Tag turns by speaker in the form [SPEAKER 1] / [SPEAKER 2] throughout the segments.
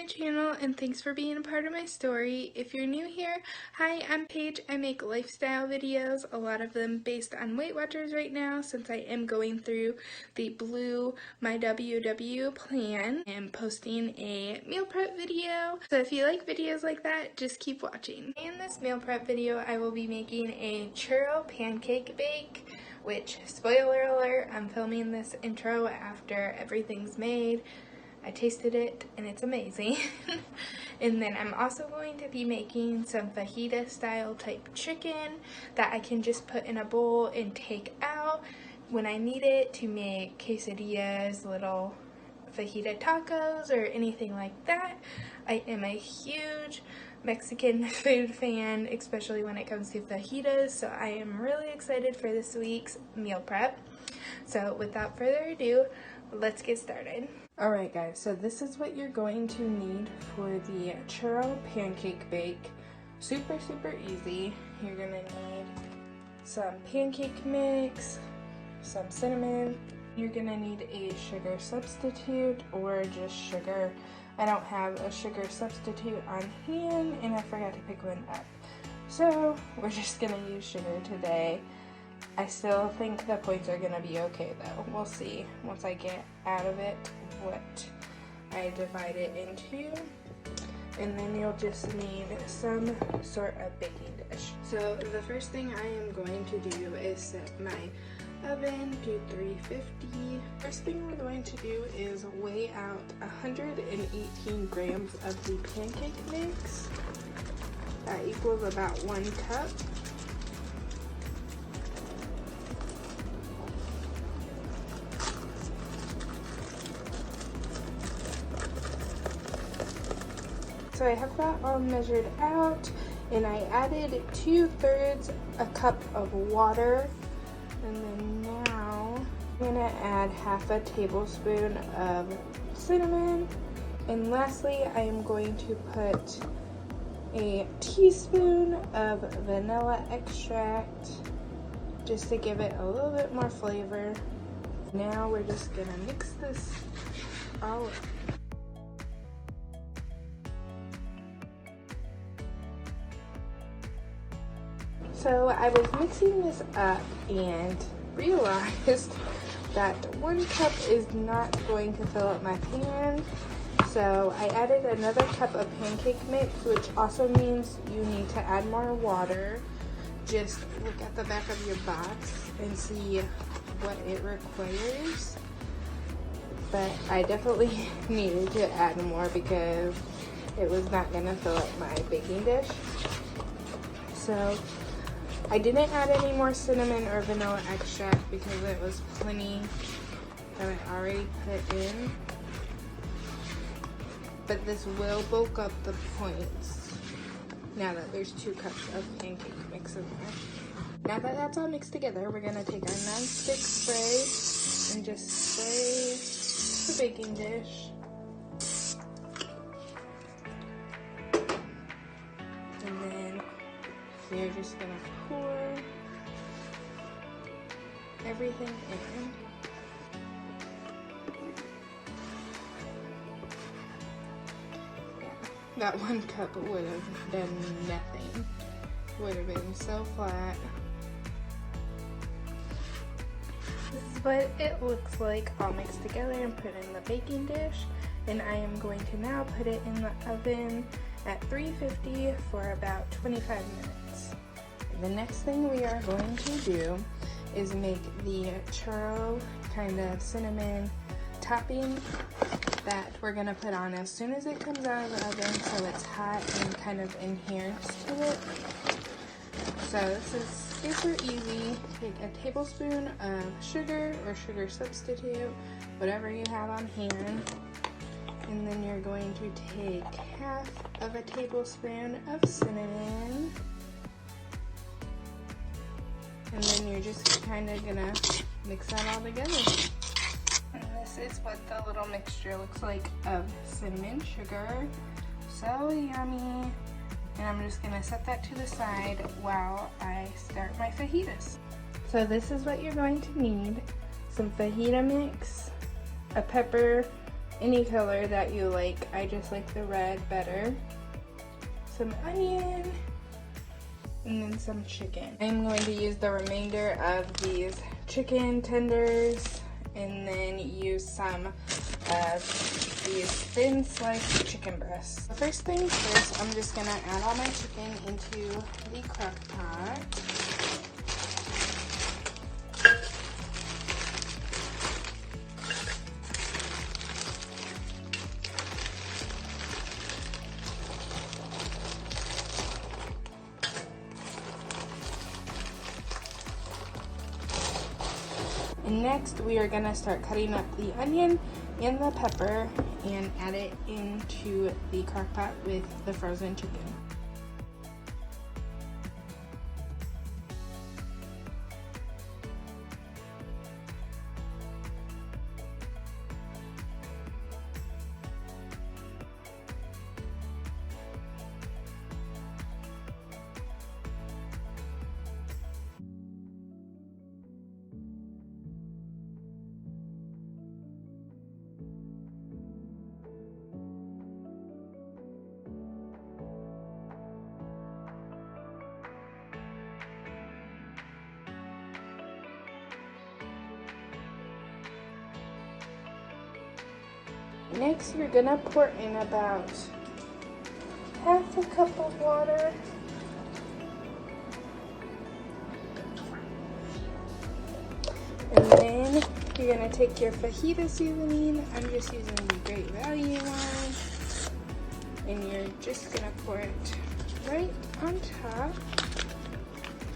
[SPEAKER 1] channel and thanks for being a part of my story. If you're new here, hi, I'm Paige. I make lifestyle videos, a lot of them based on Weight Watchers right now since I am going through the Blue My WW plan and posting a meal prep video. So if you like videos like that, just keep watching. In this meal prep video, I will be making a Churro Pancake Bake, which, spoiler alert, I'm filming this intro after everything's made. I tasted it and it's amazing. And then I'm also going to be making some fajita style type chicken that I can just put in a bowl and take out when I need it to make quesadillas, little fajita tacos, or anything like that. I am a huge Mexican food fan, especially when it comes to fajitas, so I am really excited for this week's meal prep. So without further ado, let's get started. Alright guys, so this is what you're going to need for the Churro Pancake Bake. Super easy. You're gonna need some pancake mix, some cinnamon. You're gonna need a sugar substitute or just sugar. I don't have a sugar substitute on hand and I forgot to pick one up. So we're just gonna use sugar today. I still think the points are gonna be okay though. We'll see once I get out of it what I divide it into. And then you'll just need some sort of baking dish. So the first thing I am going to do is set my oven to 350. First thing we're going to do is weigh out 118 grams of the pancake mix. That equals about 1 cup. So I have that all measured out, and I added 2/3 a cup of water. And then now I'm gonna add half a tablespoon of cinnamon. And lastly, I am going to put a teaspoon of vanilla extract just to give it a little bit more flavor. Now we're just gonna mix this all up. So I was mixing this up and realized that 1 cup is not going to fill up my pan. So I added another cup of pancake mix, which also means you need to add more water. Just look at the back of your box and see what it requires. But I definitely needed to add more because it was not going to fill up my baking dish. So I didn't add any more cinnamon or vanilla extract because it was plenty that I already put in. But this will bulk up the points now that there's 2 cups of pancake mix in there. Now that that's all mixed together, we're going to take our non-stick spray and just spray the baking dish. And then we're just going to pour everything in. Yeah, that 1 cup would have done nothing. Would have been so flat. This is what it looks like all mixed together and put in the baking dish. And I am going to now put it in the oven at 350 for about 25 minutes. The next thing we are going to do is make the churro kind of cinnamon topping that we're going to put on as soon as it comes out of the oven, so it's hot and kind of adheres to it. So this is super easy. Take a tablespoon of sugar or sugar substitute, whatever you have on hand. And then you're going to take half of a tablespoon of cinnamon. And then you're just kind of gonna mix that all together. And this is what the little mixture looks like of cinnamon sugar. So yummy. And I'm just gonna set that to the side while I start my fajitas. So this is what you're going to need. Some fajita mix, a pepper, any color that you like. I just like the red better. Some onion, and then some chicken. I'm going to use the remainder of these chicken tenders and then use some of these thin sliced chicken breasts. First things first, I'm just gonna add all my chicken into the crock pot. And next we are gonna start cutting up the onion and the pepper and add it into the crock pot with the frozen chicken. Next, you're gonna pour in about half a cup of water. And then you're gonna take your fajita seasoning. I'm just using the Great Value one. And you're just gonna pour it right on top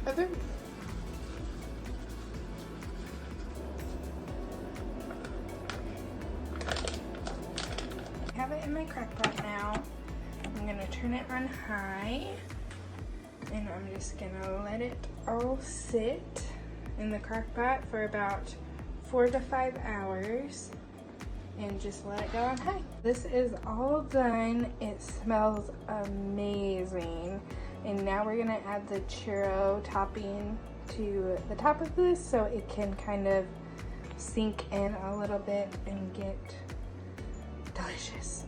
[SPEAKER 1] of it. I have it in my crock pot now. I'm gonna turn it on high and I'm just gonna let it all sit in the crock pot for about 4 to 5 hours and just let it go on high. This is all done. It smells amazing. And now we're gonna add the churro topping to the top of this so it can kind of sink in a little bit and get delicious.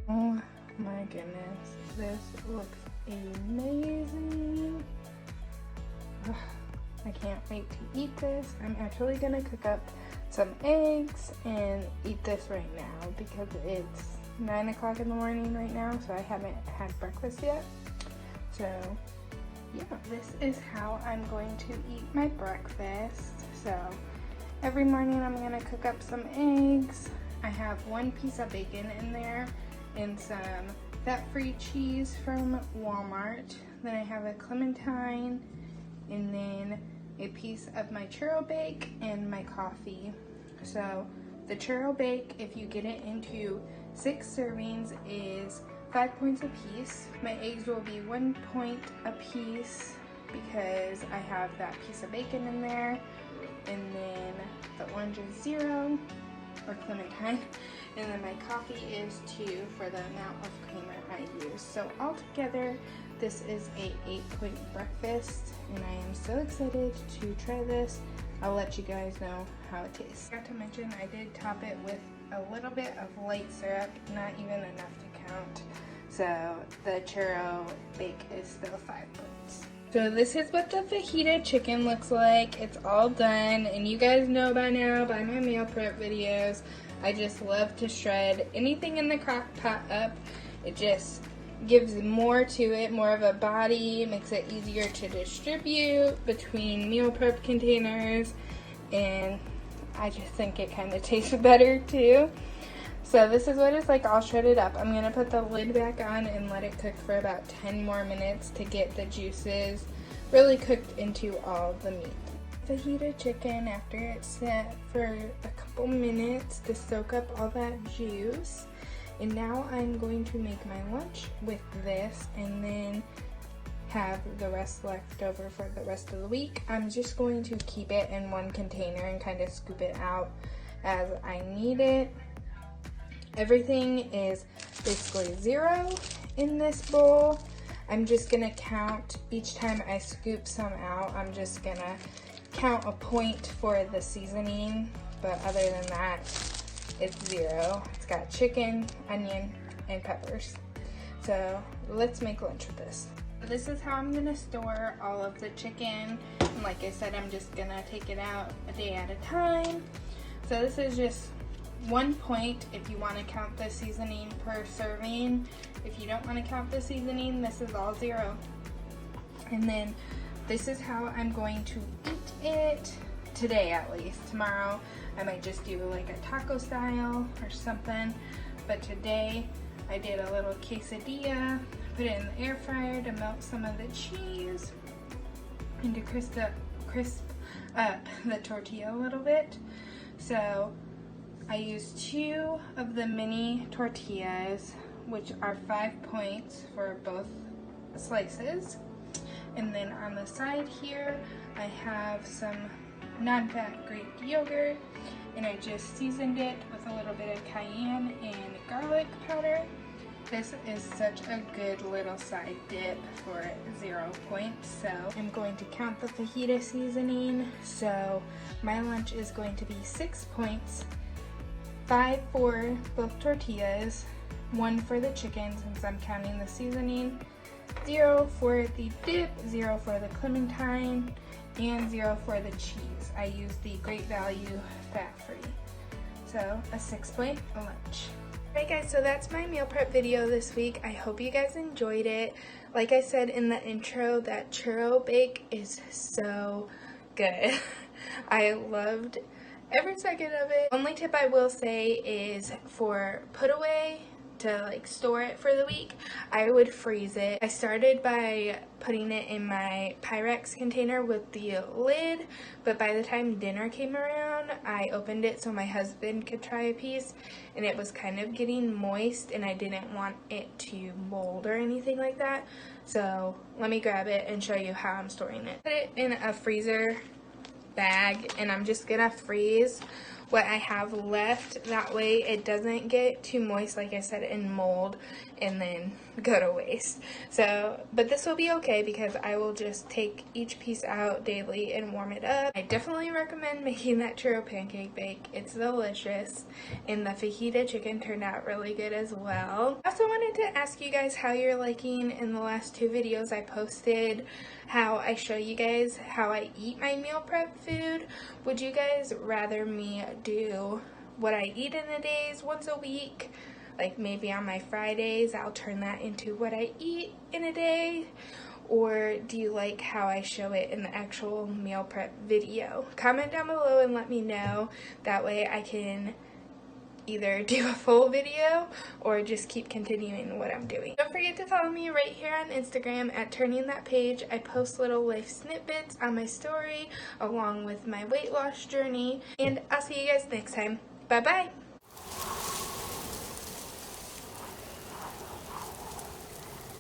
[SPEAKER 1] Oh my goodness, this looks amazing. Ugh, I can't wait to eat this. I'm actually gonna cook up some eggs and eat this right now because it's 9 o'clock in the morning right now, so I haven't had breakfast yet. So yeah, this is how I'm going to eat my breakfast. So every morning I'm gonna cook up some eggs. I have 1 piece of bacon in there and some fat-free cheese from Walmart. Then I have a clementine and then a piece of my churro bake and my coffee. So the churro bake, if you get it into 6 servings, is 5 points a piece. My eggs will be 1 point a piece because I have that piece of bacon in there. And then the orange is 0, or clementine, and then my coffee is 2 for the amount of creamer I use. So altogether, this is a 8-point breakfast, and I am so excited to try this. I'll let you guys know how it tastes. Not to mention, I did top it with a little bit of light syrup, not even enough to count. So the churro bake is still 5 points. So this is what the fajita chicken looks like. It's all done, and you guys know by now by my meal prep videos, I just love to shred anything in the crock pot up. It just gives more to it, more of a body, makes it easier to distribute between meal prep containers, and I just think it kind of tastes better too. So this is what it's like all shredded up. I'm gonna put the lid back on and let it cook for about 10 more minutes to get the juices really cooked into all the meat. Fajita chicken, after it's set for a couple minutes to soak up all that juice. And now I'm going to make my lunch with this and then have the rest left over for the rest of the week. I'm just going to keep it in one container and kind of scoop it out as I need it. Everything is basically 0 in this bowl. I'm just gonna count each time I scoop some out. I'm just gonna count a point for the seasoning but other than that, it's 0. It's got chicken, onion, and peppers. So let's make lunch with this. This is how I'm gonna store all of the chicken. And like I said, I'm just gonna take it out a day at a time. So this is just 1 point if you want to count the seasoning per serving. If you don't want to count the seasoning, this is all 0. And then this is how I'm going to eat it today, at least. Tomorrow I might just do like a taco style or something, but today I did a little quesadilla, put it in the air fryer to melt some of the cheese and to crisp up the tortilla a little bit. So I used 2 of the mini tortillas, which are 5 points for both slices. And then on the side here, I have some non-fat Greek yogurt, and I just seasoned it with a little bit of cayenne and garlic powder. This is such a good little side dip for 0 points. So I'm going to count the fajita seasoning. So my lunch is going to be 6 points, 5 for both tortillas, 1 for the chicken since I'm counting the seasoning, 0 for the dip, 0 for the clementine, and 0 for the cheese. I use the Great Value fat-free. So a 6-point lunch. Alright guys, so that's my meal prep video this week. I hope you guys enjoyed it. Like I said in the intro, that churro bake is so good. I loved every second of it. Only tip I will say is for put away, to like store it for the week, I would freeze it. I started by putting it in my Pyrex container with the lid, but by the time dinner came around, I opened it so my husband could try a piece, and it was kind of getting moist and I didn't want it to mold or anything like that. So let me grab it and show you how I'm storing it. Put it in a freezer bag, and I'm just gonna freeze what I have left. That way it doesn't get too moist, like I said, and mold and then go to waste. So, but this will be okay because I will just take each piece out daily and warm it up. I definitely recommend making that churro pancake bake. It's delicious, and the fajita chicken turned out really good as well. I also wanted to ask you guys how you're liking in the last 2 videos I posted, how I show you guys how I eat my meal prep food. Would you guys rather me do what I eat in the days once a week? Like maybe on my Fridays, I'll turn that into what I eat in a day. Or do you like how I show it in the actual meal prep video? Comment down below and let me know. That way I can either do a full video or just keep continuing what I'm doing. Don't forget to follow me right here on Instagram at TurningThatPage. I post little life snippets on my story along with my weight loss journey, and I'll see you guys next time. Bye bye!